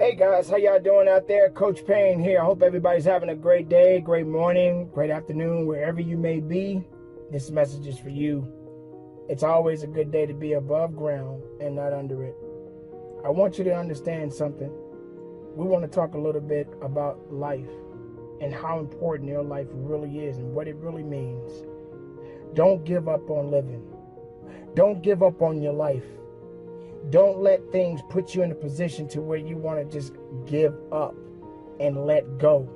Hey guys, how y'all doing out there? Coach Payne here. I hope everybody's having a great day, great morning, great afternoon, wherever you may be. This message is for you. It's always a good day to be above ground and not under it. I want you to understand something. We want to talk a little bit about life and how important your life really is and what it really means. Don't give up on living. Don't give up on your life. Don't let things put you in a position to where you want to just give up and let go.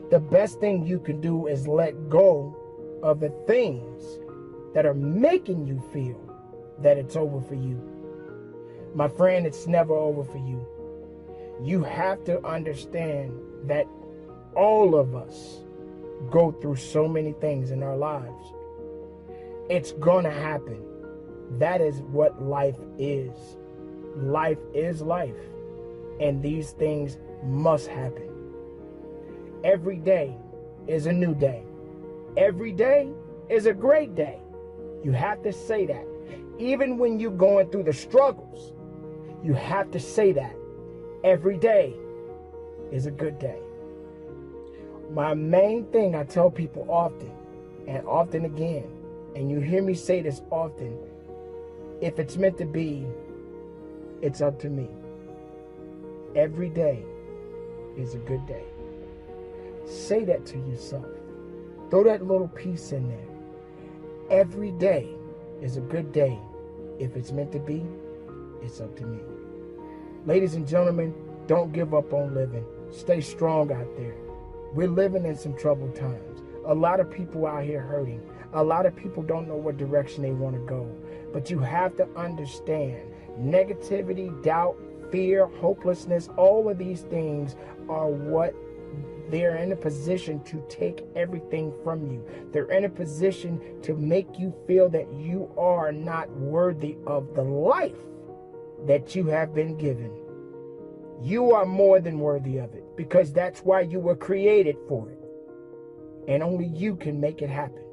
The best thing you can do is let go of the things that are making you feel that it's over for you. My friend, it's never over for you. You have to understand that all of us go through so many things in our lives. It's gonna happen. That is what life is. Life is life. And these things must happen. Every day is a new day. Every day is a great day. You have to say that. Even when you're going through the struggles, you have to say that. Every day is a good day. My main thing I tell people often and often again, and you hear me say this often, if it's meant to be, it's up to me. Every day is a good day. Say that to yourself. Throw that little piece in there. Every day is a good day. If it's meant to be, it's up to me. Ladies and gentlemen, don't give up on living. Stay strong out there. We're living in some troubled times. A lot of people out here hurting. A lot of people don't know what direction they want to go. But you have to understand, negativity, doubt, fear, hopelessness, all of these things are what they're in a position to take everything from you. They're in a position to make you feel that you are not worthy of the life that you have been given. You are more than worthy of it, because that's why you were created for it. And only you can make it happen.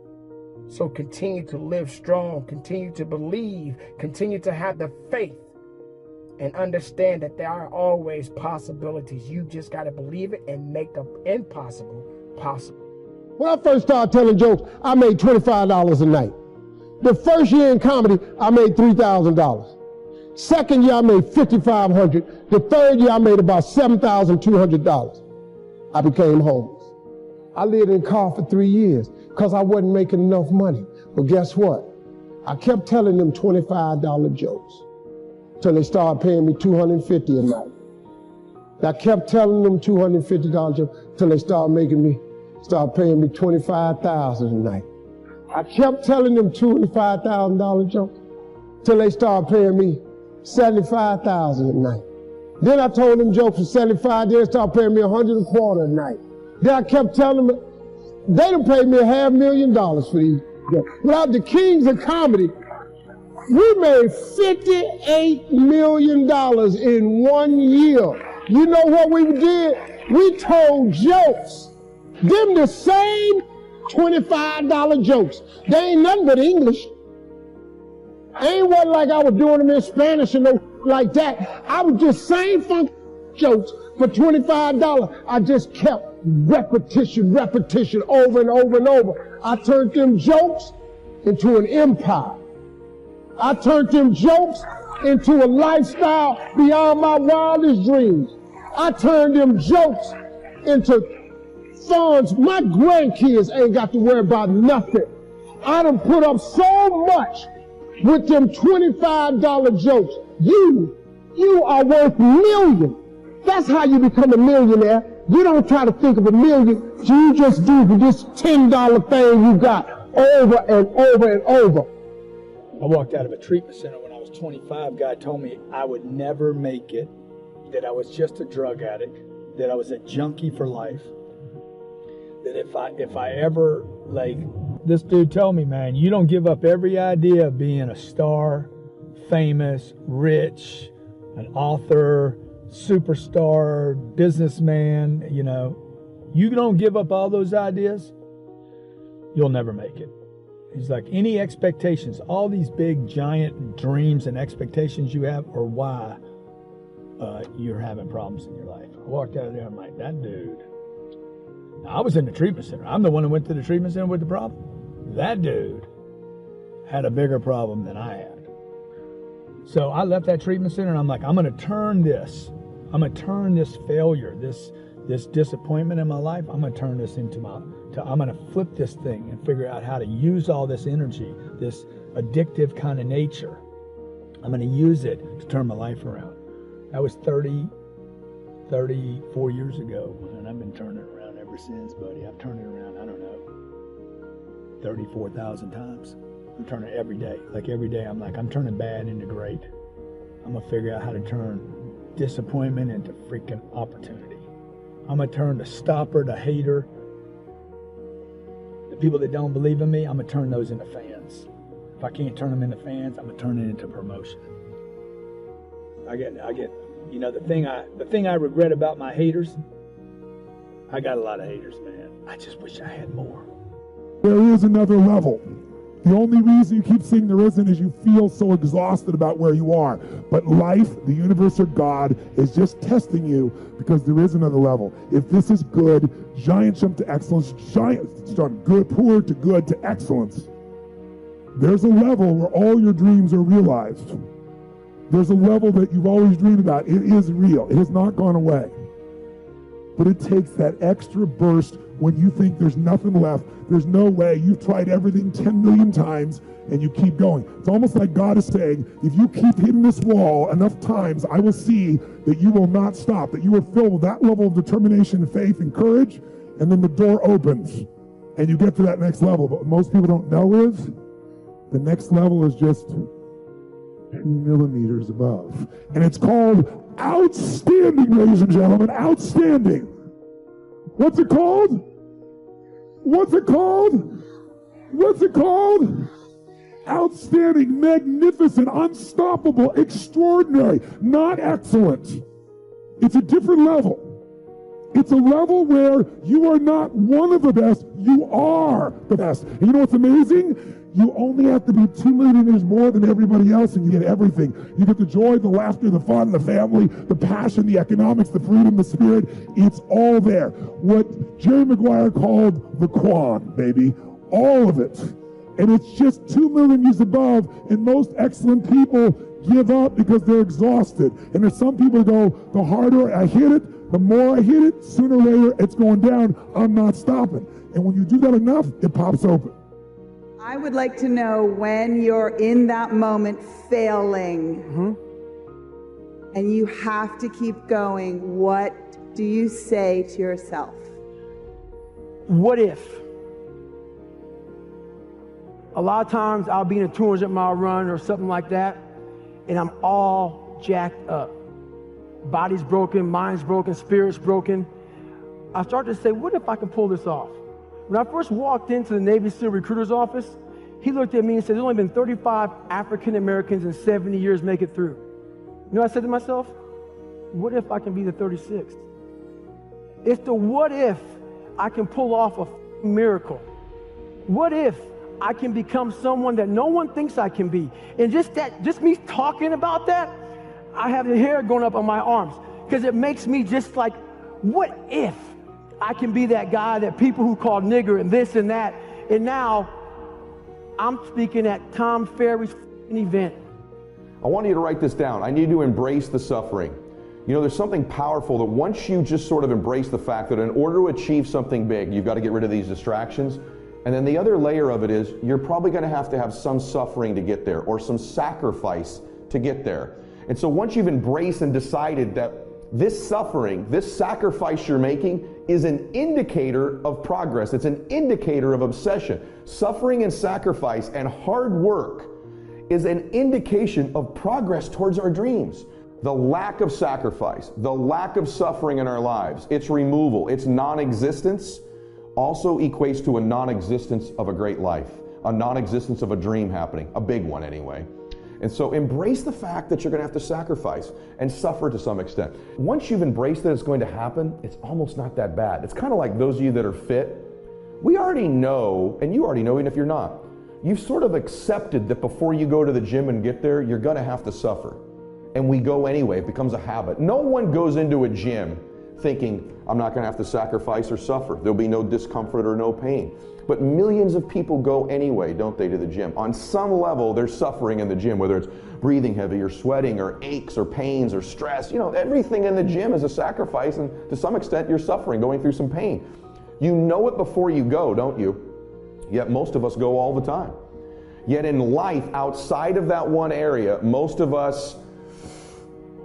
So continue to live strong, continue to believe, continue to have the faith, and understand that there are always possibilities. You just got to believe it and make the impossible possible. When I first started telling jokes, I made $25 a night. The first year in comedy, I made $3,000. Second year, I made $5,500. The third year, I made about $7,200. I became homeless. I lived in a car for 3 years because I wasn't making enough money. But guess what? I kept telling them $25 jokes till they started paying me $250 a night. I kept telling them $250 jokes till they started paying me $25,000 a night. I kept telling them $25,000 jokes till they started paying me $75,000 a night. Then I told them jokes for $75, then they started paying me $125 a night. Then I kept telling them, they done paid me $500,000 for these jokes. Without the kings of comedy, we made $58 million in 1 year. You know what we did? We told jokes. Them the same $25 jokes. They ain't nothing but English. Ain't what like I was doing them in Spanish and no like that. I was just saying funk jokes for $25. I just kept repetition over and over and over. I turned them jokes into an empire. I turned them jokes into a lifestyle beyond my wildest dreams. I turned them jokes into funds. My grandkids ain't got to worry about nothing. I done put up so much with them $25 jokes. You are worth millions. That's how you become a millionaire. You don't try to think of a million. You just do this $10 thing you got over and over and over. I walked out of a treatment center when I was 25. God told me I would never make it, that I was just a drug addict, that I was a junkie for life, that if I ever, this dude told me, man, you don't give up every idea of being a star, famous, rich, an author, superstar, businessman, you don't give up all those ideas, you'll never make it. He's like, any expectations, all these big giant dreams and expectations you have are why you're having problems in your life. I walked out of there, I'm like, that dude. Now, I was in the treatment center. I'm the one who went to the treatment center with the problem. That dude had a bigger problem than I had. So I left that treatment center and I'm like, I'm going to turn this failure, this disappointment in my life, I'm going to turn this into I'm going to flip this thing and figure out how to use all this energy, this addictive kind of nature. I'm going to use it to turn my life around. That was 34 years ago, and I've been turning it around ever since, buddy. I've turned it around, I don't know, 34,000 times. I'm turning it every day. Like every day, I'm like, I'm turning bad into great. I'm going to figure out how to turn disappointment into freaking opportunity. I'm going to turn the stopper, the hater, the people that don't believe in me, I'm going to turn those into fans. If I can't turn them into fans, I'm going to turn it into promotion. I get, you know, the thing I regret about my haters, I got a lot of haters, man. I just wish I had more. There is another level. The only reason you keep saying there isn't is you feel so exhausted about where you are. But life, the universe, or God is just testing you because there is another level. If this is good, giant jump to excellence, giant from good, poor to good to excellence. There's a level where all your dreams are realized. There's a level that you've always dreamed about. It is real. It has not gone away. But it takes that extra burst when you think there's nothing left. There's no way. You've tried everything 10 million times and you keep going. It's almost like God is saying, if you keep hitting this wall enough times, I will see that you will not stop, that you are filled with that level of determination, faith, and courage, and then the door opens and you get to that next level. But what most people don't know is the next level is just 2 millimeters above. And it's called outstanding, ladies and gentlemen, outstanding. What's it called? What's it called? What's it called? Outstanding, magnificent, unstoppable, extraordinary, not excellent. It's a different level. It's a level where you are not one of the best, you are the best. And you know what's amazing? You only have to be 2 millimeters more than everybody else and you get everything. You get the joy, the laughter, the fun, the family, the passion, the economics, the freedom, the spirit. It's all there. What Jerry Maguire called the Quan, baby. All of it. And it's just 2 millimeters above, and most excellent people give up because they're exhausted. And there's some people who go, the harder I hit it, the more I hit it, sooner or later it's going down. I'm not stopping. And when you do that enough, it pops open. I would like to know when you're in that moment failing and you have to keep going, what do you say to yourself? What if? A lot of times I'll be in a 200-mile run or something like that, and I'm all jacked up. Body's broken, mind's broken, spirit's broken. I start to say, what if I can pull this off? When I first walked into the Navy SEAL recruiter's office, he looked at me and said, there's only been 35 African Americans in 70 years make it through. You know what I said to myself? What if I can be the 36th? It's the what if I can pull off a miracle. What if I can become someone that no one thinks I can be? And just me talking about that, I have the hair going up on my arms because it makes me just like, what if I can be that guy that people who call nigger and this and that, and now I'm speaking at Tom Ferry's event. I want you to write this down. I need you to embrace the suffering. You know, there's something powerful that once you just sort of embrace the fact that in order to achieve something big, you've got to get rid of these distractions. And then the other layer of it is you're probably going to have some suffering to get there or some sacrifice to get there. And so once you've embraced and decided that this suffering, this sacrifice you're making is an indicator of progress. It's an indicator of obsession. Suffering and sacrifice and hard work is an indication of progress towards our dreams. The lack of sacrifice, the lack of suffering in our lives, its removal, its non-existence also equates to a non-existence of a great life, a non-existence of a dream happening, a big one anyway. And so embrace the fact that you're going to have to sacrifice and suffer to some extent. Once you've embraced that it's going to happen, it's almost not that bad. It's kind of like those of you that are fit. We already know, and you already know even if you're not, you've sort of accepted that before you go to the gym and get there, you're going to have to suffer. and we go anyway. It becomes a habit. No one goes into a gym thinking, I'm not going to have to sacrifice or suffer. There'll be no discomfort or no pain. But millions of people go anyway, don't they, to the gym? On some level, they're suffering in the gym, whether it's breathing heavy or sweating or aches or pains or stress. You know, everything in the gym is a sacrifice, and to some extent, you're suffering, going through some pain. You know it before you go, don't you? Yet most of us go all the time. Yet in life, outside of that one area, most of us are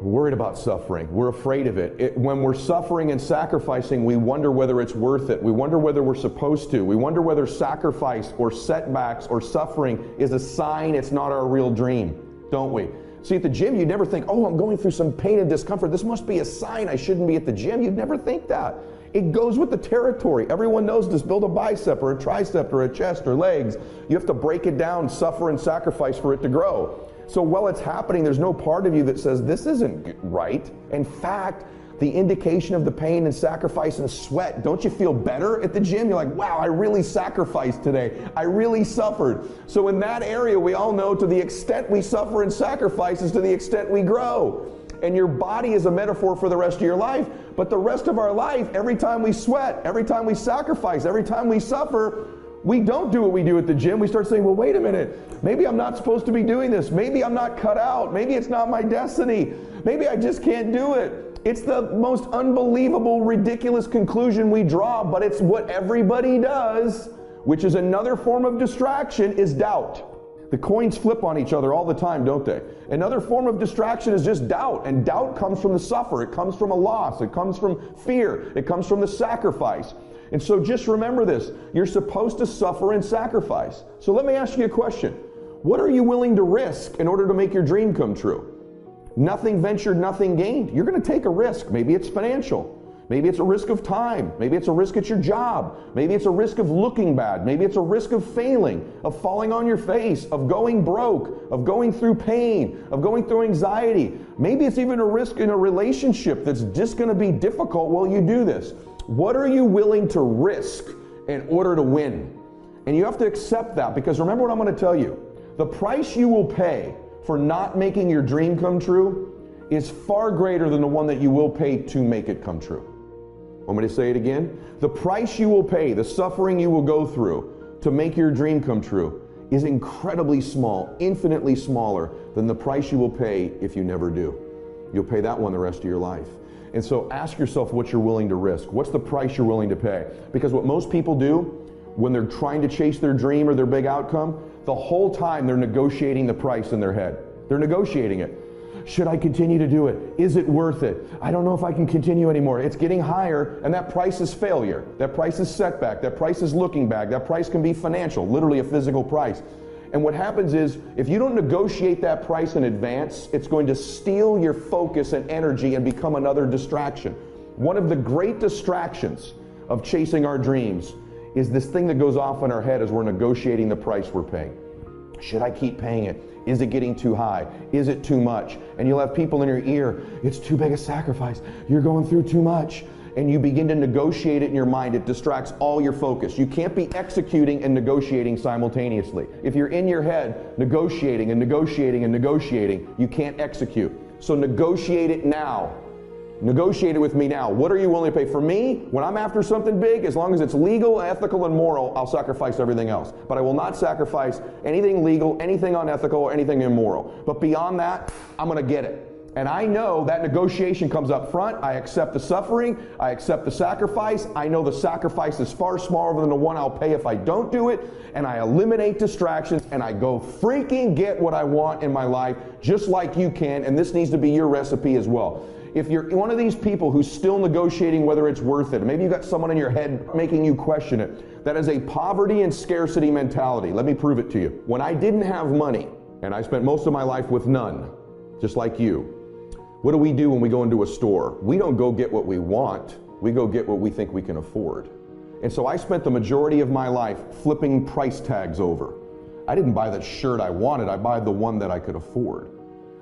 worried about suffering. We're afraid of it. When we're suffering and sacrificing, we wonder whether it's worth it. We wonder whether we're supposed to. We wonder whether sacrifice or setbacks or suffering is a sign it's not our real dream, don't we? See, at the gym, you'd never think, oh, I'm going through some pain and discomfort. This must be a sign I shouldn't be at the gym. You'd never think that. It goes with the territory. Everyone knows to build a bicep or a tricep or a chest or legs. You have to break it down, suffer and sacrifice for it to grow. So while it's happening, there's no part of you that says, this isn't right. In fact, the indication of the pain and sacrifice and sweat, don't you feel better at the gym? You're like, wow, I really sacrificed today. I really suffered. So in that area, we all know to the extent we suffer and sacrifice is to the extent we grow. And your body is a metaphor for the rest of your life. But the rest of our life, every time we sweat, every time we sacrifice, every time we suffer, we don't do what we do at the gym. We start saying, well, wait a minute. Maybe I'm not supposed to be doing this. Maybe I'm not cut out. Maybe it's not my destiny. Maybe I just can't do it. It's the most unbelievable, ridiculous conclusion we draw, but it's what everybody does, which is another form of distraction, is doubt. The coins flip on each other all the time, don't they? Another form of distraction is just doubt, and doubt comes from the suffer. It comes from a loss. It comes from fear. It comes from the sacrifice. And so just remember this. You're supposed to suffer and sacrifice. So let me ask you a question. What are you willing to risk in order to make your dream come true? Nothing ventured, nothing gained. You're going to take a risk. Maybe it's financial. Maybe it's a risk of time. Maybe it's a risk at your job. Maybe it's a risk of looking bad. Maybe it's a risk of failing, of falling on your face, of going broke, of going through pain, of going through anxiety. Maybe it's even a risk in a relationship that's just going to be difficult while you do this. What are you willing to risk in order to win? And you have to accept that, because remember what I'm going to tell you. The price you will pay for not making your dream come true is far greater than the one that you will pay to make it come true. Want me to say it again? The price you will pay, the suffering you will go through to make your dream come true is incredibly small, infinitely smaller than the price you will pay if you never do. You'll pay that one the rest of your life. And so ask yourself what you're willing to risk. What's the price you're willing to pay? Because what most people do when they're trying to chase their dream or their big outcome, the whole time they're negotiating the price in their head. They're negotiating it. Should I continue to do it? Is it worth it? I don't know if I can continue anymore. It's getting higher, and that price is failure. That price is setback. That price is looking back. That price can be financial, literally a physical price. And what happens is, if you don't negotiate that price in advance, it's going to steal your focus and energy and become another distraction. One of the great distractions of chasing our dreams is this thing that goes off in our head as we're negotiating the price we're paying. Should I keep paying it? Is it getting too high? Is it too much? And you'll have people in your ear, it's too big a sacrifice. You're going through too much. And you begin to negotiate it in your mind. It distracts all your focus. You can't be executing and negotiating simultaneously. If you're in your head negotiating and negotiating and negotiating, you can't execute. So negotiate it now. Negotiate it with me now. What are you willing to pay? For me, when I'm after something big, as long as it's legal, ethical, and moral, I'll sacrifice everything else. But I will not sacrifice anything legal, anything unethical, or anything immoral. But beyond that, I'm going to get it. And I know that negotiation comes up front. I accept the suffering. I accept the sacrifice. I know the sacrifice is far smaller than the one I'll pay if I don't do it. And I eliminate distractions, and I go freaking get what I want in my life, just like you can. And this needs to be your recipe as well. If you're one of these people who's still negotiating whether it's worth it, maybe you've got someone in your head making you question it, that is a poverty and scarcity mentality. Let me prove it to you. When I didn't have money, and I spent most of my life with none, just like you, what do we do when we go into a store? We don't go get what we want. We go get what we think we can afford. And so I spent the majority of my life flipping price tags over. I didn't buy the shirt I wanted. I bought the one that I could afford.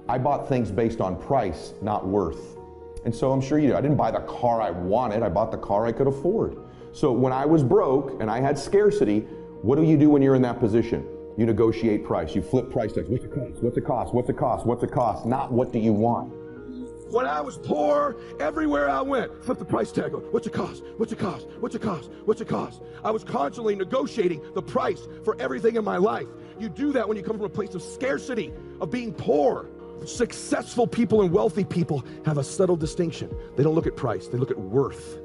I bought things based on price, not worth. And so I'm sure you do. I didn't buy the car I wanted. I bought the car I could afford. So when I was broke and I had scarcity, what do you do when you're in that position? You negotiate price. You flip price tags. What's it cost? What's it cost? What's it cost? What's it cost? Not what do you want. When I was poor, everywhere I went, flip the price tag. What's it cost? What's it cost? What's it cost? What's it cost? I was constantly negotiating the price for everything in my life. You do that when you come from a place of scarcity, of being poor. Successful people and wealthy people have a subtle distinction. They don't look at price, they look at worth.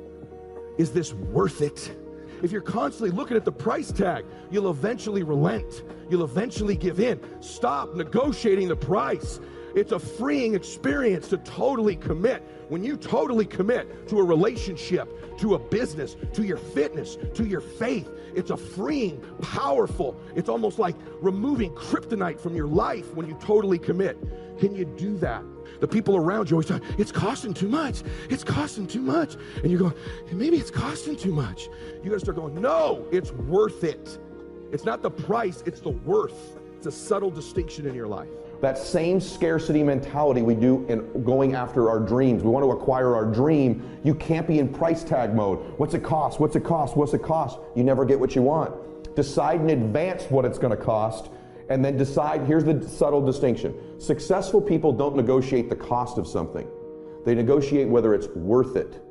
Is this worth it? If you're constantly looking at the price tag, you'll eventually relent. You'll eventually give in. Stop negotiating the price. It's a freeing experience to totally commit. When you totally commit to a relationship, to a business, to your fitness, to your faith, it's a freeing, powerful, it's almost like removing kryptonite from your life when you totally commit. Can you do that? The people around you always say, it's costing too much. It's costing too much. And you go, maybe it's costing too much. You got to start going, no, it's worth it. It's not the price, it's the worth. It's a subtle distinction in your life. That same scarcity mentality we do in going after our dreams. We want to acquire our dream. You can't be in price tag mode. What's it cost? What's it cost? What's it cost? You never get what you want. Decide in advance what it's going to cost, and then decide. Here's the subtle distinction. Successful people don't negotiate the cost of something. They negotiate whether it's worth it.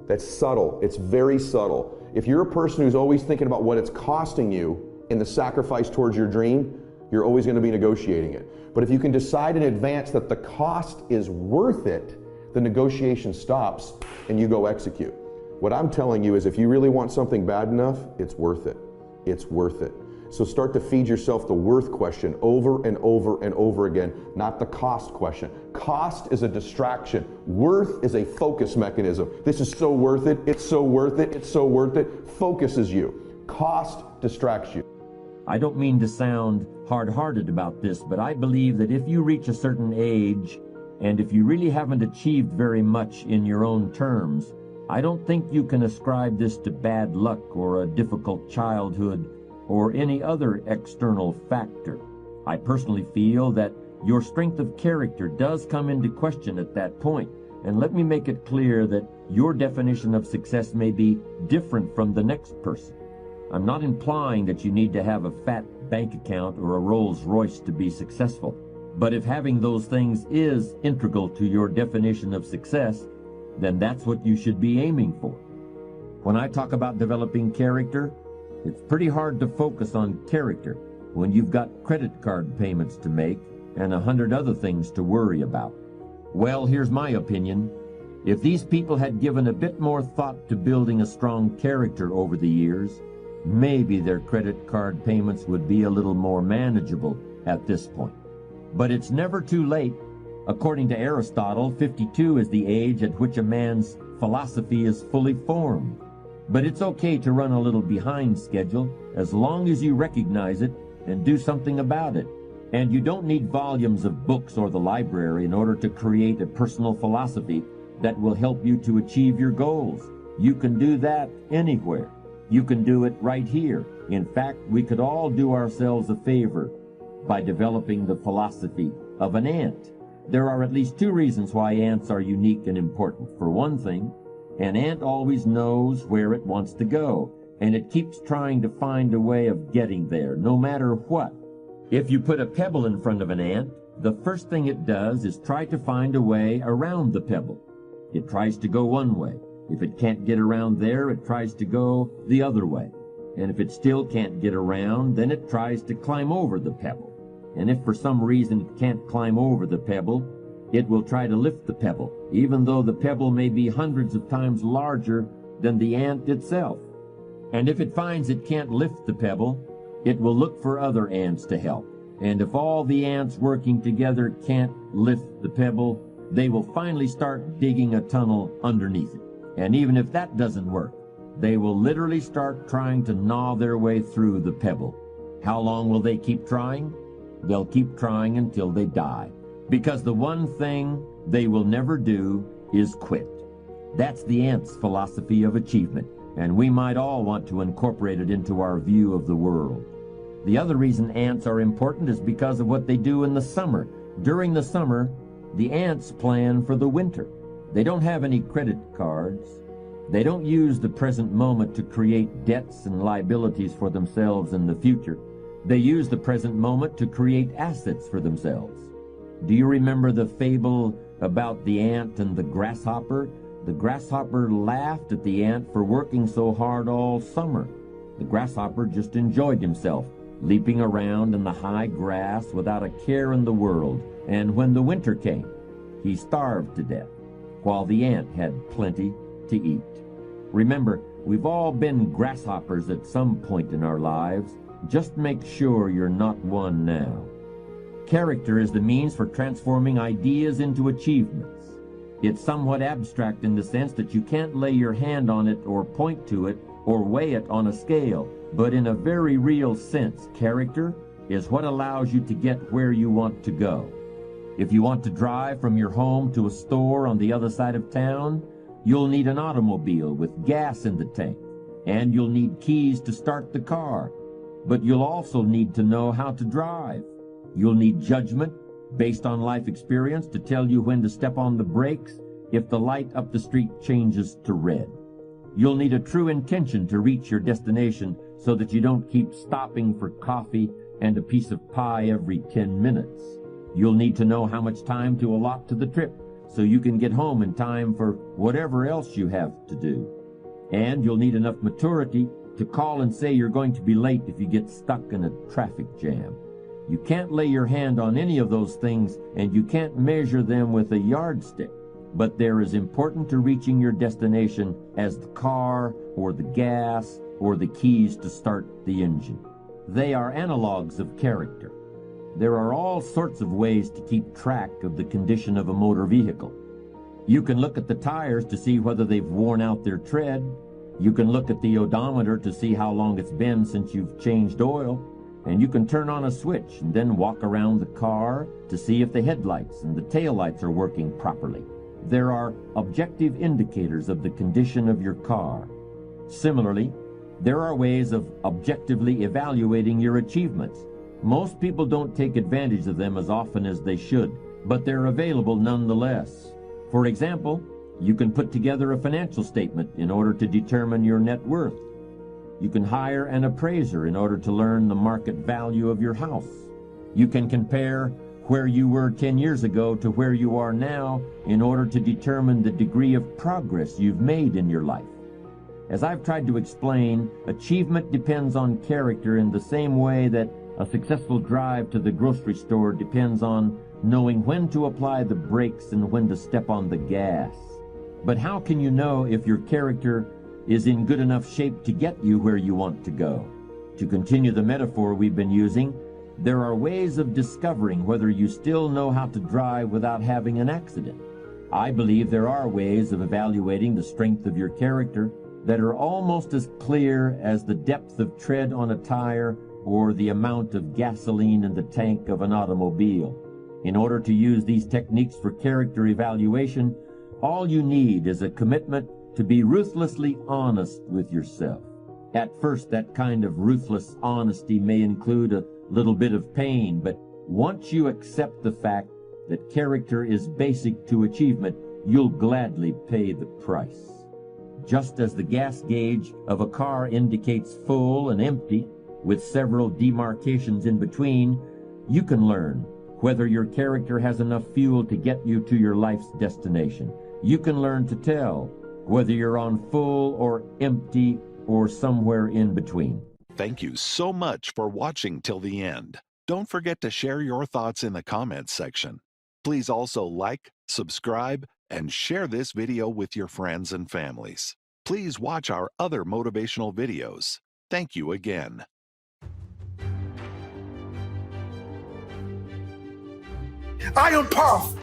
That's subtle. It's very subtle. If you're a person who's always thinking about what it's costing you in the sacrifice towards your dream, you're always going to be negotiating it. But if you can decide in advance that the cost is worth it, the negotiation stops and you go execute. What I'm telling you is if you really want something bad enough, it's worth it. It's worth it. So start to feed yourself the worth question over and over and over again, not the cost question. Cost is a distraction. Worth is a focus mechanism. This is so worth it. It's so worth it. It's so worth it. Focuses you. Cost distracts you. I don't mean to sound hard-hearted about this, but I believe that if you reach a certain age, and if you really haven't achieved very much in your own terms, I don't think you can ascribe this to bad luck or a difficult childhood or any other external factor. I personally feel that your strength of character does come into question at that point. And let me make it clear that your definition of success may be different from the next person. I'm not implying that you need to have a fat bank account or a Rolls Royce to be successful. But if having those things is integral to your definition of success, then that's what you should be aiming for. When I talk about developing character, it's pretty hard to focus on character when you've got credit card payments to make and 100 other things to worry about. Well, here's my opinion. If these people had given a bit more thought to building a strong character over the years, maybe their credit card payments would be a little more manageable at this point. But it's never too late. According to Aristotle, 52 is the age at which a man's philosophy is fully formed. But it's okay to run a little behind schedule as long as you recognize it and do something about it. And you don't need volumes of books or the library in order to create a personal philosophy that will help you to achieve your goals. You can do that anywhere. You can do it right here. In fact, we could all do ourselves a favor by developing the philosophy of an ant. There are at least 2 reasons why ants are unique and important. For one thing, an ant always knows where it wants to go, and it keeps trying to find a way of getting there, no matter what. If you put a pebble in front of an ant, the first thing it does is try to find a way around the pebble. It tries to go one way. If it can't get around there, it tries to go the other way. And if it still can't get around, then it tries to climb over the pebble. And if for some reason it can't climb over the pebble, it will try to lift the pebble, even though the pebble may be hundreds of times larger than the ant itself. And if it finds it can't lift the pebble, it will look for other ants to help. And if all the ants working together can't lift the pebble, they will finally start digging a tunnel underneath it. And even if that doesn't work, they will literally start trying to gnaw their way through the pebble. How long will they keep trying? They'll keep trying until they die. Because the one thing they will never do is quit. That's the ant's philosophy of achievement, and we might all want to incorporate it into our view of the world. The other reason ants are important is because of what they do in the summer. During the summer, the ants plan for the winter. They don't have any credit cards. They don't use the present moment to create debts and liabilities for themselves in the future. They use the present moment to create assets for themselves. Do you remember the fable about the ant and the grasshopper? The grasshopper laughed at the ant for working so hard all summer. The grasshopper just enjoyed himself, leaping around in the high grass without a care in the world. And when the winter came, he starved to death, while the ant had plenty to eat. Remember, we've all been grasshoppers at some point in our lives. Just make sure you're not one now. Character is the means for transforming ideas into achievements. It's somewhat abstract in the sense that you can't lay your hand on it or point to it or weigh it on a scale, but in a very real sense, character is what allows you to get where you want to go. If you want to drive from your home to a store on the other side of town, you'll need an automobile with gas in the tank, and you'll need keys to start the car, but you'll also need to know how to drive. You'll need judgment based on life experience to tell you when to step on the brakes if the light up the street changes to red. You'll need a true intention to reach your destination so that you don't keep stopping for coffee and a piece of pie every 10 minutes. You'll need to know how much time to allot to the trip so you can get home in time for whatever else you have to do. And you'll need enough maturity to call and say you're going to be late if you get stuck in a traffic jam. You can't lay your hand on any of those things, and you can't measure them with a yardstick. But they're as important to reaching your destination as the car or the gas or the keys to start the engine. They are analogs of character. There are all sorts of ways to keep track of the condition of a motor vehicle. You can look at the tires to see whether they've worn out their tread. You can look at the odometer to see how long it's been since you've changed oil. And you can turn on a switch and then walk around the car to see if the headlights and the taillights are working properly. There are objective indicators of the condition of your car. Similarly, there are ways of objectively evaluating your achievements. Most people don't take advantage of them as often as they should, but they're available nonetheless. For example, you can put together a financial statement in order to determine your net worth. You can hire an appraiser in order to learn the market value of your house. You can compare where you were 10 years ago to where you are now in order to determine the degree of progress you've made in your life. As I've tried to explain, achievement depends on character in the same way that a successful drive to the grocery store depends on knowing when to apply the brakes and when to step on the gas. But how can you know if your character is in good enough shape to get you where you want to go? To continue the metaphor we've been using, there are ways of discovering whether you still know how to drive without having an accident. I believe there are ways of evaluating the strength of your character that are almost as clear as the depth of tread on a tire or the amount of gasoline in the tank of an automobile. In order to use these techniques for character evaluation, all you need is a commitment to be ruthlessly honest with yourself. At first, that kind of ruthless honesty may include a little bit of pain, but once you accept the fact that character is basic to achievement, you'll gladly pay the price. Just as the gas gauge of a car indicates full and empty, with several demarcations in between, you can learn whether your character has enough fuel to get you to your life's destination. You can learn to tell whether you're on full or empty or somewhere in between. Thank you so much for watching till the end. Don't forget to share your thoughts in the comments section. Please also like, subscribe, and share this video with your friends and families. Please watch our other motivational videos. Thank you again. I am powerful.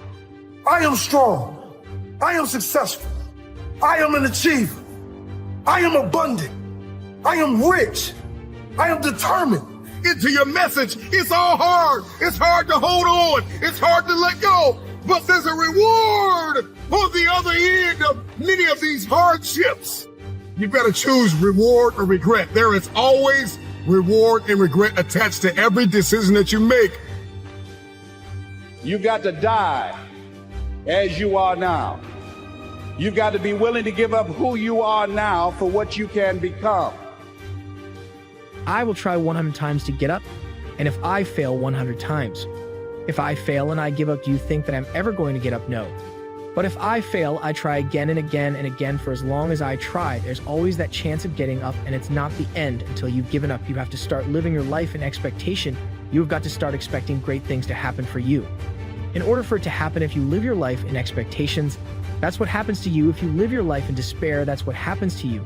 I am strong. I am successful. I am an achiever. I am abundant. I am rich. I am determined. Into your message, it's all hard. It's hard to hold on. It's hard to let go. But there's a reward on the other end of many of these hardships. You better choose reward or regret. There is always reward and regret attached to every decision that you make. You've got to die as you are now. You've got to be willing to give up who you are now for what you can become. I will try 100 times to get up, And if I fail 100 times? If I fail and I give up, do you think that I'm ever going to get up? No. But if I fail, I try again and again and again for as long as I try. There's always that chance of getting up, and it's not the end until you've given up. You have to start living your life in expectation. You've got to start expecting great things to happen for you. In order for it to happen, if you live your life in expectations, that's what happens to you. If you live your life in despair, that's what happens to you.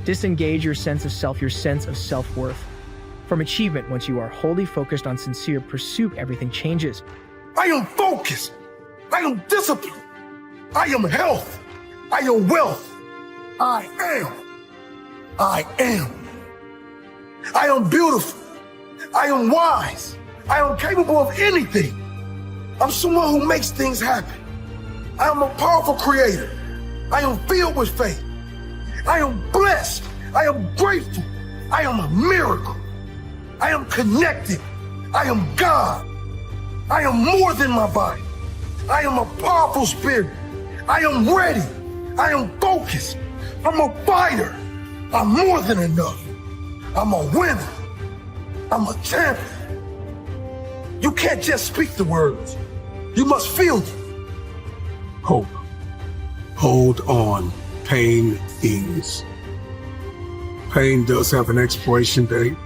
Disengage your sense of self, your sense of self-worth from achievement. Once you are wholly focused on sincere pursuit, everything changes. I am focused. I am disciplined. I am health. I am wealth. I am. I am. I am beautiful. I am wise. I am capable of anything. I'm someone who makes things happen. I am a powerful creator. I am filled with faith. I am blessed. I am grateful. I am a miracle. I am connected. I am God. I am more than my body. I am a powerful spirit. I am ready. I am focused. I'm a fighter. I'm more than enough. I'm a winner. I'm a champion. You can't just speak the words. You must feel them. Hope. Hold on. Pain ends. Pain does have an expiration date.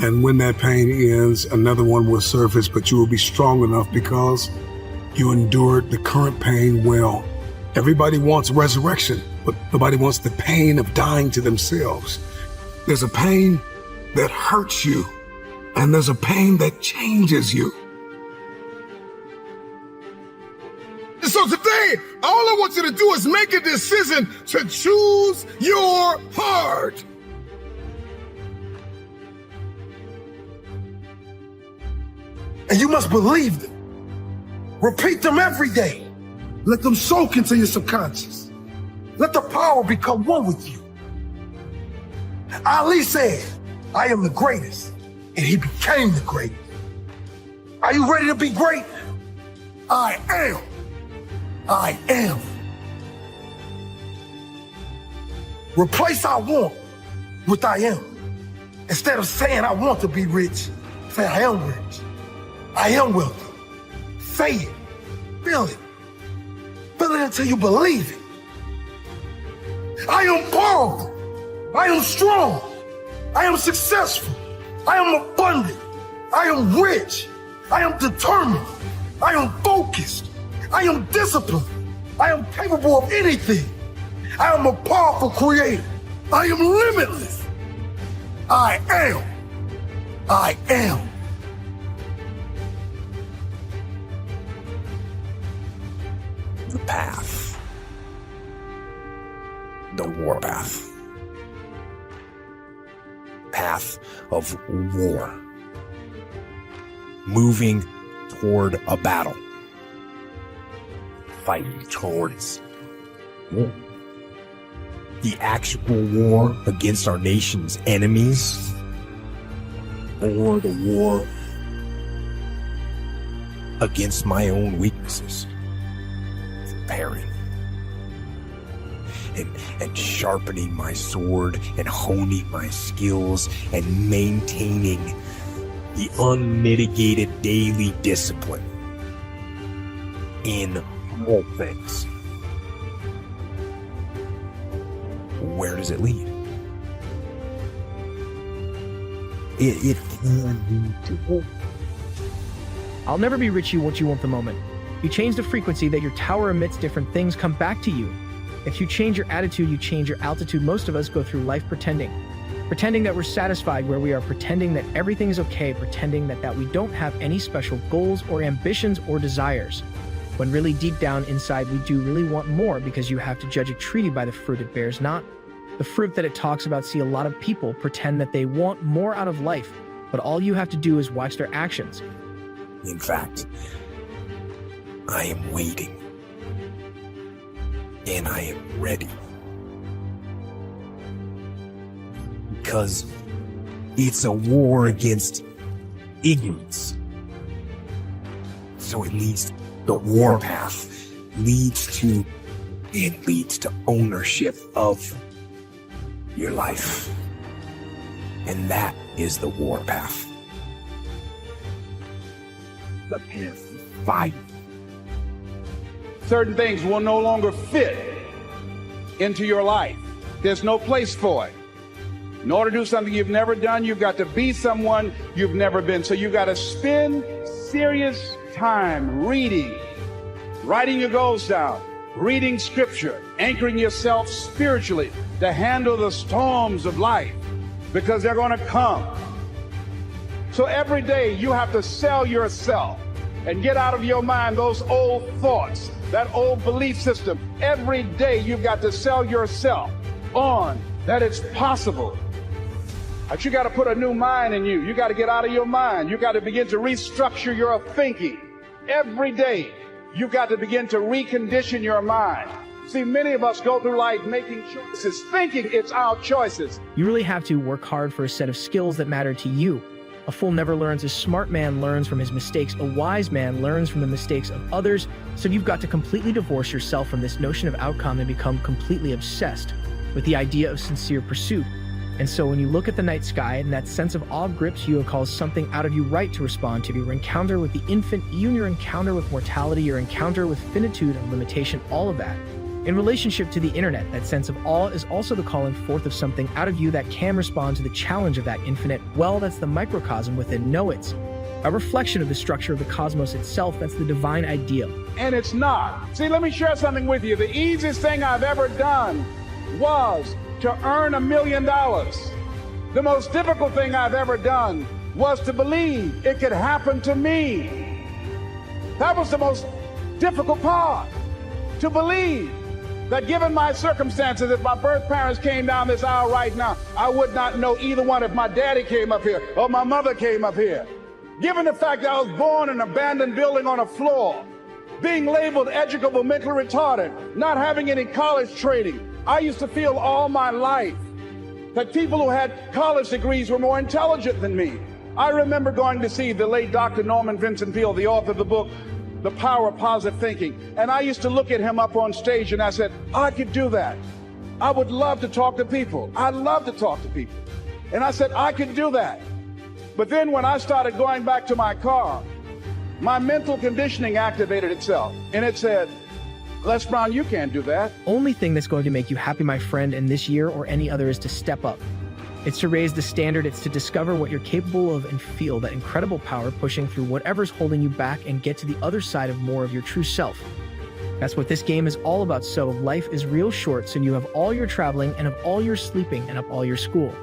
And when that pain ends, another one will surface, but you will be strong enough because you endured the current pain well. Everybody wants resurrection, but nobody wants the pain of dying to themselves. There's a pain that hurts you, and there's a pain that changes you. So today, all I want you to do is make a decision to choose your heart. And you must believe them. Repeat them every day. Let them soak into your subconscious. Let the power become one with you. Ali said, I am the greatest, and he became the greatest. Are you ready to be great? I am. I am. Replace I want with I am. Instead of saying I want to be rich, say I am rich. I am wealthy. Say it. Feel it. Feel it until you believe it. I am powerful. I am strong. I am successful. I am abundant. I am rich. I am determined. I am focused. I am disciplined. I am capable of anything. I am a powerful creator. I am limitless. I am. I am. The path. The war path. Path of war. Moving toward a battle. Fighting towards war. The actual war against our nation's enemies, or the war against my own weaknesses. Preparing and sharpening my sword and honing my skills and maintaining the unmitigated daily discipline in all things. Where does it lead? It can lead to war. I'll never be rich, you what you want the moment. You change the frequency that your tower emits, different things come back to you. If you change your attitude, you change your altitude. Most of us go through life pretending. Pretending that we're satisfied where we are, pretending that everything is okay, pretending that we don't have any special goals or ambitions or desires. When really deep down inside, we do really want more, because you have to judge a tree by the fruit it bears, not the fruit that it talks about. See, a lot of people pretend that they want more out of life, but all you have to do is watch their actions. In fact, I am waiting. And I am ready. Because it's a war against ignorance. So it leads, the war path leads to ownership of your life. And that is the war path. prepare for fight. Certain things will no longer fit into your life. There's no place for it. In order to do something you've never done, you've got to be someone you've never been. So you've got to spend serious time reading, writing your goals down, reading scripture, anchoring yourself spiritually to handle the storms of life, because they're going to come. So every day you have to sell yourself and get out of your mind those old thoughts, that old belief system. Every day you've got to sell yourself on that it's possible. But you got to put a new mind in you. You got to get out of your mind. You got to begin to restructure your thinking. Every day you've got to begin to recondition your mind. See, many of us go through life making choices, thinking it's our choices. You really have to work hard for a set of skills that matter to you. A fool never learns. A smart man learns from his mistakes. A wise man learns from the mistakes of others. So you've got to completely divorce yourself from this notion of outcome and become completely obsessed with the idea of sincere pursuit. And so when you look at the night sky and that sense of awe grips you, it calls something out of you right to respond to your encounter with the infinite, even your encounter with mortality, your encounter with finitude and limitation, all of that. In relationship to the internet, that sense of awe is also the calling forth of something out of you that can respond to the challenge of that infinite. Well, that's the microcosm within. No, it's a reflection of the structure of the cosmos itself. That's the divine ideal. And it's not. See, let me share something with you. The easiest thing I've ever done was to earn $1 million. The most difficult thing I've ever done was to believe it could happen to me. That was the most difficult part, to believe that given my circumstances, if my birth parents came down this aisle right now, I would not know either one if my daddy came up here or my mother came up here. Given the fact that I was born in an abandoned building on a floor, being labeled educable, mentally retarded, not having any college training, I used to feel all my life that people who had college degrees were more intelligent than me. I remember going to see the late Dr. Norman Vincent Peale, the author of the book, The Power of Positive Thinking. And I used to look at him up on stage and I said, I could do that. I would love to talk to people. I love to talk to people. And I said, I could do that. But then when I started going back to my car, my mental conditioning activated itself. And it said, Les Brown, you can't do that. Only thing that's going to make you happy, my friend, in this year or any other is to step up. It's to raise the standard. It's to discover what you're capable of and feel that incredible power pushing through whatever's holding you back and get to the other side of more of your true self. That's what this game is all about. So life is real short, so you have all your traveling and of all your sleeping and of all your school.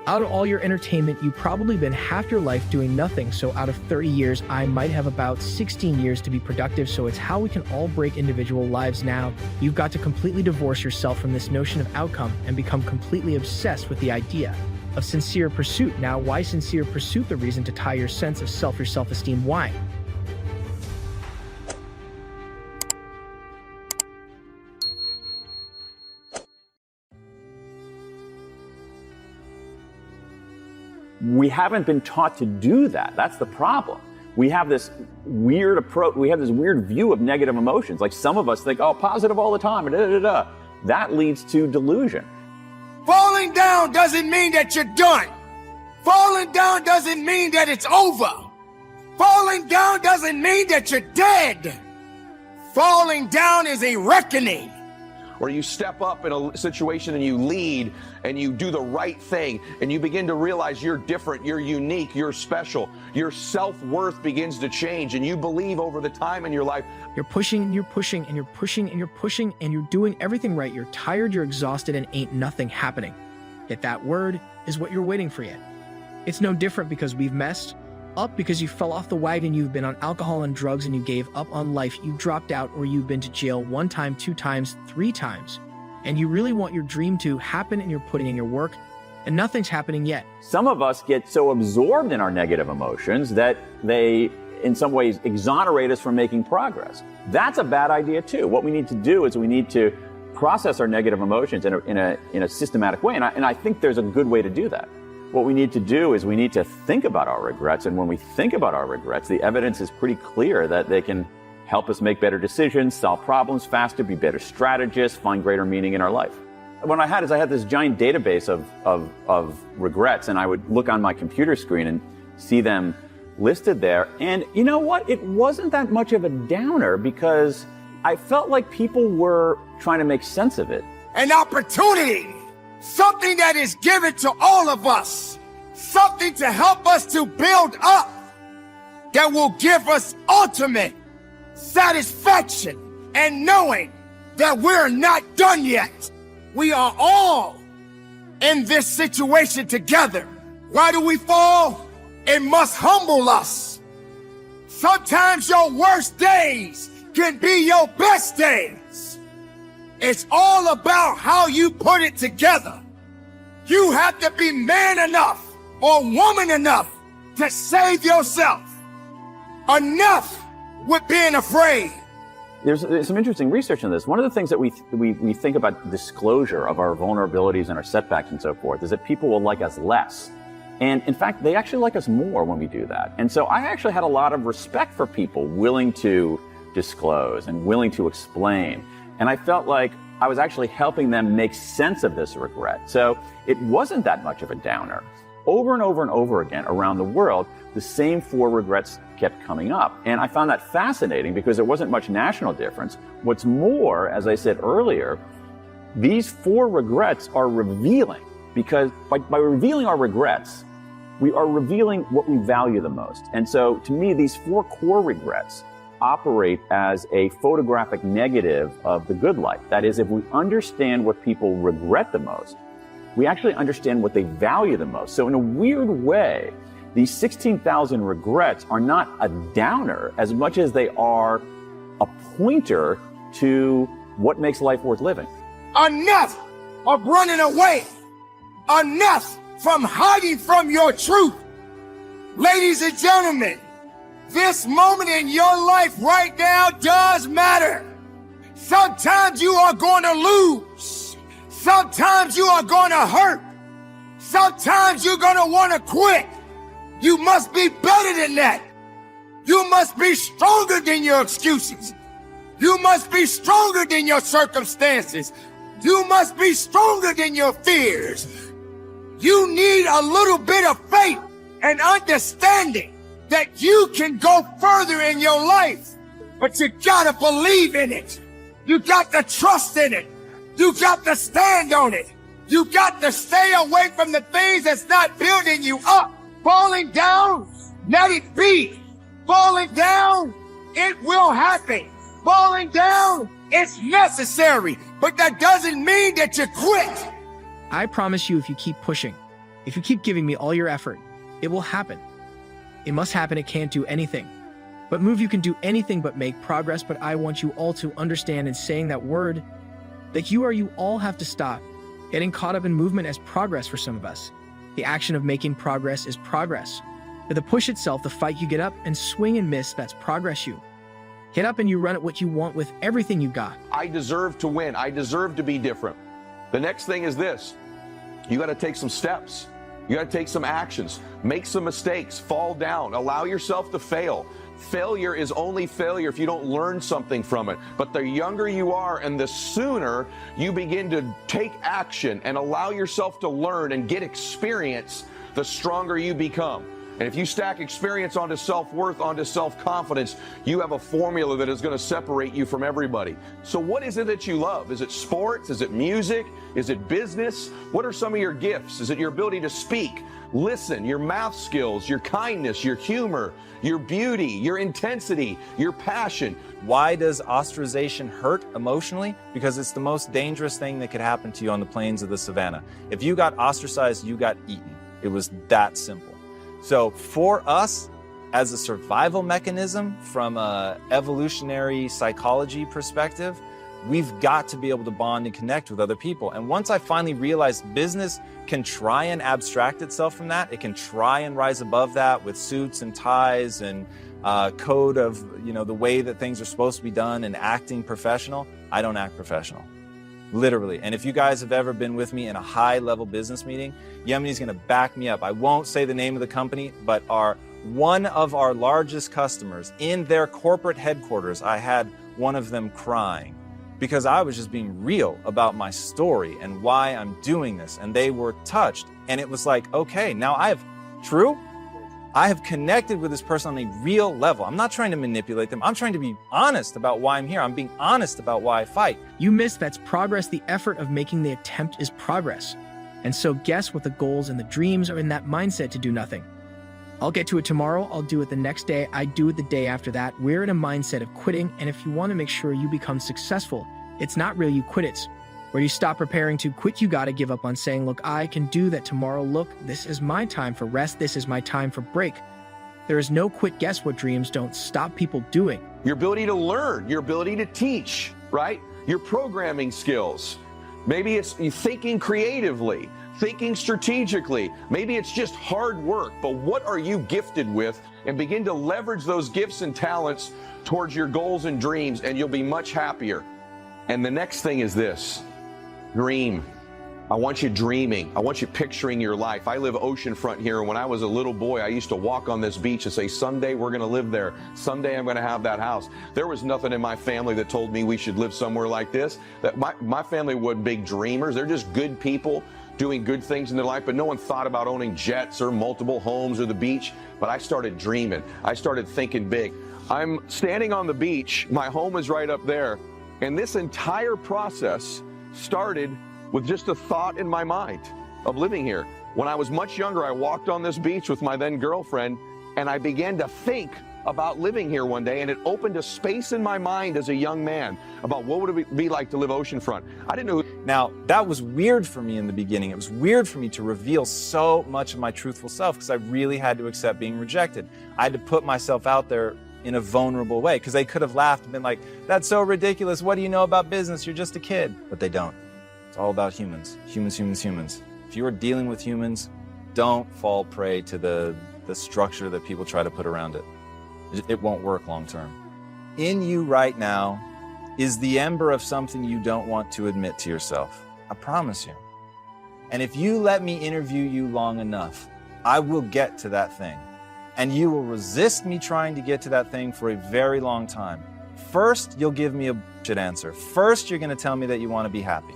Out of all your entertainment, you've probably been half your life doing nothing. So out of 30 years, I might have about 16 years to be productive. So it's how we can all break individual lives now. You've got to completely divorce yourself from this notion of outcome and become completely obsessed with the idea of sincere pursuit. Now, why sincere pursuit? The reason to tie your sense of self, your self-esteem. Why? We haven't been taught to do that. That's the problem. We have this weird approach. We have this weird view of negative emotions. Like some of us think, oh, positive all the time. That leads to delusion. Falling down doesn't mean that you're done. Falling down doesn't mean that it's over. Falling down doesn't mean that you're dead. Falling down is a reckoning. Or you step up in a situation and you lead and you do the right thing and you begin to realize you're different, you're unique, you're special. Your self-worth begins to change and you believe over the time in your life. You're pushing and you're pushing and you're pushing and you're pushing and you're doing everything right. You're tired, you're exhausted, and ain't nothing happening. Yet that word is what you're waiting for yet. It's no different because we've messed up, because you fell off the wagon, you've been on alcohol and drugs, and you gave up on life, you dropped out, or you've been to jail 1 time, 2 times, 3 times. And you really want your dream to happen and you're putting in your work and nothing's happening yet. Some of us get so absorbed in our negative emotions that they, in some ways, exonerate us from making progress. That's a bad idea too. What we need to do is we need to process our negative emotions in a systematic way. And I think there's a good way to do that. What we need to do is we need to think about our regrets. And when we think about our regrets, the evidence is pretty clear that they can help us make better decisions, solve problems faster, be better strategists, find greater meaning in our life. What I had this giant database of regrets, and I would look on my computer screen and see them listed there. And you know what? It wasn't that much of a downer because I felt like people were trying to make sense of it. An opportunity, something that is given to all of us, something to help us to build up, that will give us ultimate satisfaction and knowing that we're not done yet. We are all in this situation together. Why do we fall? It must humble us. Sometimes your worst days can be your best days. It's all about how you put it together. You have to be man enough or woman enough to save yourself. Enough with being afraid. There's some interesting research on this. One of the things that we think about disclosure of our vulnerabilities and our setbacks and so forth is that people will like us less. And in fact, they actually like us more when we do that. And so I actually had a lot of respect for people willing to disclose and willing to explain. And I felt like I was actually helping them make sense of this regret. So it wasn't that much of a downer. Over and over and over again around the world, the same 4 regrets kept coming up. And I found that fascinating because there wasn't much national difference. What's more, as I said earlier, these 4 regrets are revealing because by revealing our regrets, we are revealing what we value the most. And so to me, these 4 core regrets operate as a photographic negative of the good life. That is, if we understand what people regret the most, we actually understand what they value the most. So in a weird way, these 16,000 regrets are not a downer as much as they are a pointer to what makes life worth living. Enough of running away. Enough from hiding from your truth. Ladies and gentlemen, this moment in your life right now does matter. Sometimes you are going to lose. Sometimes you are going to hurt. Sometimes you're going to want to quit. You must be better than that. You must be stronger than your excuses. You must be stronger than your circumstances. You must be stronger than your fears. You need a little bit of faith and understanding that you can go further in your life, but you gotta believe in it. You got to trust in it. You got to stand on it. You got to stay away from the things that's not building you up. Falling down, let it be. Falling down, it will happen. Falling down, it's necessary, but that doesn't mean that you quit. I promise you, if you keep pushing, if you keep giving me all your effort, it will happen. It must happen. It can't do anything. But Move, you can do anything but make progress. But I want you all to understand in saying that word, that you all have to stop getting caught up in movement as progress for some of us. The action of making progress is progress. But the push itself, the fight, you get up and swing and miss, that's progress. You get up and you run at what you want with everything you got. I deserve to win. I deserve to be different. The next thing is this. You got to take some steps. You got to take some actions. Make some mistakes. Fall down. Allow yourself to fail. Failure is only failure if you don't learn something from it. But the younger you are and the sooner you begin to take action and allow yourself to learn and get experience, the stronger you become. And if you stack experience onto self-worth, onto self-confidence, you have a formula that is going to separate you from everybody. So what is it that you love? Is it sports? Is it music? Is it business? What are some of your gifts? Is it your ability to speak, listen, your math skills, your kindness, your humor, your beauty, your intensity, your passion? Why does ostracization hurt emotionally? Because it's the most dangerous thing that could happen to you on the plains of the savannah. If you got ostracized, you got eaten. It was that simple. So for us, as a survival mechanism from an evolutionary psychology perspective, we've got to be able to bond and connect with other people. And once I finally realized business can try and abstract itself from that, it can try and rise above that with suits and ties and code of, the way that things are supposed to be done and acting professional. I don't act professional. Literally. And if you guys have ever been with me in a high-level business meeting, Yemeni's going to back me up. I won't say the name of the company, but one of our largest customers in their corporate headquarters, I had one of them crying because I was just being real about my story and why I'm doing this. And they were touched. And it was like, okay, now I have true. I have connected with this person on a real level. I'm not trying to manipulate them. I'm trying to be honest about why I'm here. I'm being honest about why I fight. You miss that's progress. The effort of making the attempt is progress. And so guess what the goals and the dreams are in that mindset to do nothing. I'll get to it tomorrow. I'll do it the next day. I do it the day after that. We're in a mindset of quitting. And if you want to make sure you become successful, it's not real you quit. It's where you stop preparing to quit. You got to give up on saying, look, I can do that tomorrow. Look, this is my time for rest. This is my time for break. There is no quit. Guess what dreams don't stop people doing? Your ability to learn, your ability to teach, right? Your programming skills. Maybe it's you thinking creatively, thinking strategically. Maybe it's just hard work, but what are you gifted with? And begin to leverage those gifts and talents towards your goals and dreams, and you'll be much happier. And the next thing is this. Dream. I want you dreaming. I want you picturing your life. I live oceanfront here, and when I was a little boy, I used to walk on this beach and say, someday we're going to live there. Someday I'm going to have that house. There was nothing in my family that told me we should live somewhere like this. That my family wasn't big dreamers. They're just good people doing good things in their life, but no one thought about owning jets or multiple homes or the beach. But I started dreaming. I started thinking big. I'm standing on the beach. My home is right up there. And this entire process started with just a thought in my mind of living here. When I was much younger, I walked on this beach with my then girlfriend, and I began to think about living here one day, and it opened a space in my mind as a young man about what would it be like to live oceanfront. I didn't know. Now, that was weird for me in the beginning. It was weird for me to reveal so much of my truthful self because I really had to accept being rejected. I had to put myself out there in a vulnerable way because they could have laughed and been like, that's so ridiculous. What do you know about business? You're just a kid. But they don't. It's all about humans. Humans, humans, humans. If you are dealing with humans, don't fall prey to the structure that people try to put around it. It won't work long term. In you right now is the ember of something you don't want to admit to yourself. I promise you. And if you let me interview you long enough, I will get to that thing. And you will resist me trying to get to that thing for a very long time. First, you'll give me a bullshit answer. First, you're going to tell me that you want to be happy.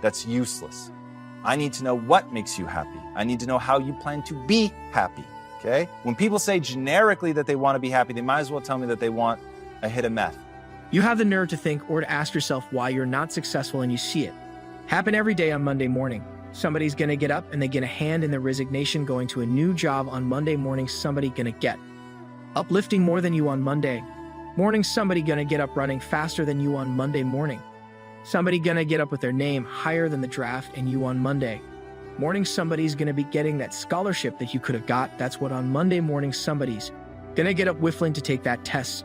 That's useless. I need to know what makes you happy. I need to know how you plan to be happy. Okay? When people say generically that they want to be happy, they might as well tell me that they want a hit of meth. You have the nerve to think or to ask yourself why you're not successful, and you see it happen every day on Monday morning. Somebody's going to get up and they get a hand in their resignation going to a new job on Monday morning. Somebody going to get uplifting more than you on Monday morning. Somebody going to get up running faster than you on Monday morning. Somebody going to get up with their name higher than the draft and you on Monday morning. Somebody's going to be getting that scholarship that you could have got. That's what on Monday morning somebody's going to get up whiffling to take that test.